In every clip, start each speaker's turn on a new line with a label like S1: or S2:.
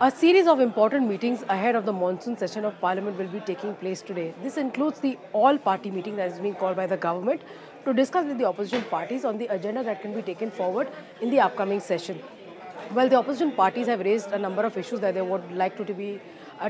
S1: A series of important meetings ahead of the monsoon session of Parliament will be taking place today. This includes the all-party meeting that is being called by the government to discuss with the opposition parties on the agenda that can be taken forward in the upcoming session. Well, the opposition parties have raised a number of issues that they would like to be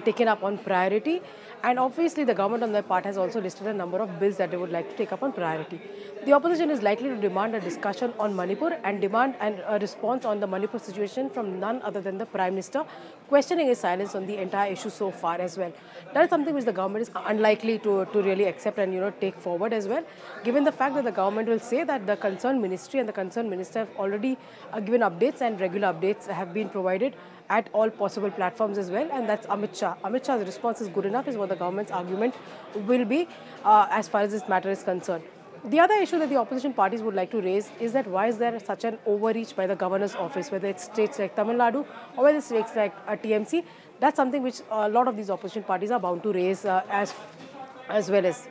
S1: taken up on priority, and obviously the government on their part has also listed a number of bills that they would like to take up on priority. The opposition is likely to demand a discussion on Manipur and demand a response on the Manipur situation from none other than the Prime Minister, questioning his silence on the entire issue so far as well. That is something which the government is unlikely to really accept and take forward as well, given the fact that the government will say that the concerned ministry and the concerned minister have already given updates, and regular updates have been provided at all possible platforms as well, and that's Amit Shah. Amit Shah's response is good enough is what the government's argument will be as far as this matter is concerned. The other issue that the opposition parties would like to raise is that why is there such an overreach by the governor's office, whether it's states like Tamil Nadu or whether it's states like TMC. That's something which a lot of these opposition parties are bound to raise as well as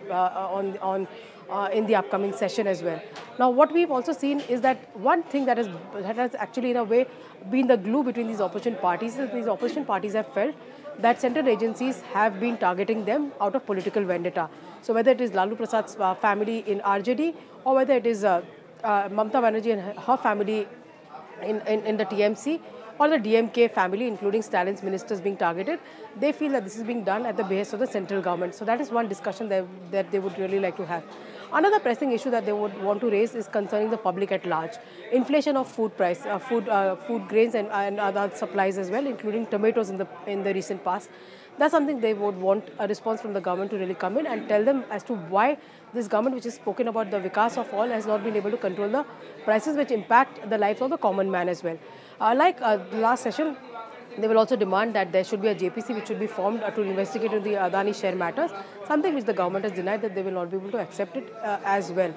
S1: in the upcoming session as well. Now, what we've also seen is that one thing that has actually in a way been the glue between these opposition parties is that these opposition parties have felt that central agencies have been targeting them out of political vendetta. So whether it is Lalu Prasad's family in RJD or whether it is Mamata Banerjee and her family in the TMC or the DMK family, including Stalin's ministers being targeted, they feel that this is being done at the behest of the central government. So that is one discussion that they would really like to have. Another pressing issue that they would want to raise is concerning the public at large. Inflation of food price, food grains and other supplies as well, including tomatoes in the recent past. That's something they would want a response from the government to really come in and tell them as to why this government, which is spoken about the Vikas of all, has not been able to control the prices which impact the life of the common man as well. Like the last session, they will also demand that there should be a JPC which should be formed to investigate the Adani share matters, something which the government has denied that they will not be able to accept it as well.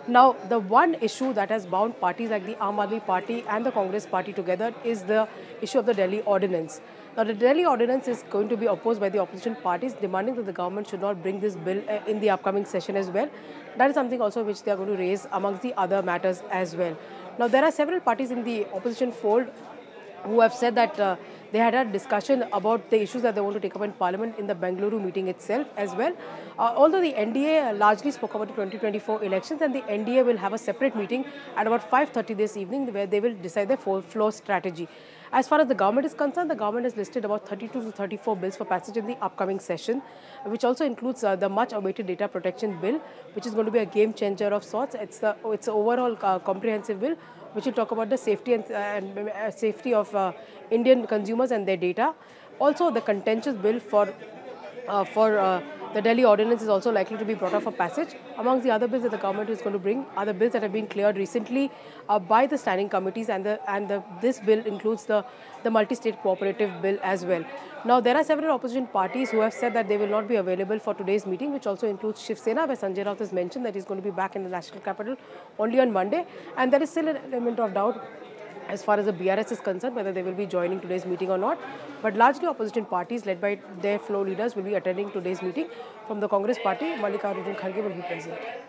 S1: Now, the one issue that has bound parties like the Aam Aadmi Party and the Congress Party together is the issue of the Delhi Ordinance. Now, the Delhi Ordinance is going to be opposed by the opposition parties, demanding that the government should not bring this bill in the upcoming session as well. That is something also which they are going to raise amongst the other matters as well. Now, there are several parties in the opposition fold who have said that they had a discussion about the issues that they want to take up in Parliament in the Bengaluru meeting itself as well. Although the NDA largely spoke about the 2024 elections, and the NDA will have a separate meeting at about 5:30 this evening where they will decide their floor strategy. As far as the government is concerned, the government has listed about 32 to 34 bills for passage in the upcoming session, which also includes the much-awaited data protection bill, which is going to be a game changer of sorts. It's an overall comprehensive bill which will talk about the safety and safety of Indian consumers and their data. Also, the contentious bill for the Delhi Ordinance is also likely to be brought up for passage. Amongst the other bills that the government is going to bring are the bills that have been cleared recently by the standing committees, and this bill includes the multi-state cooperative bill as well. Now, there are several opposition parties who have said that they will not be available for today's meeting, which also includes Shiv Sena, where Sanjay Raut has mentioned that he's going to be back in the national capital only on Monday, and there is still an element of doubt as far as the BRS is concerned, whether they will be joining today's meeting or not. But largely opposition parties led by their floor leaders will be attending today's meeting. From the Congress party, Mallikarjun Kharge will be present.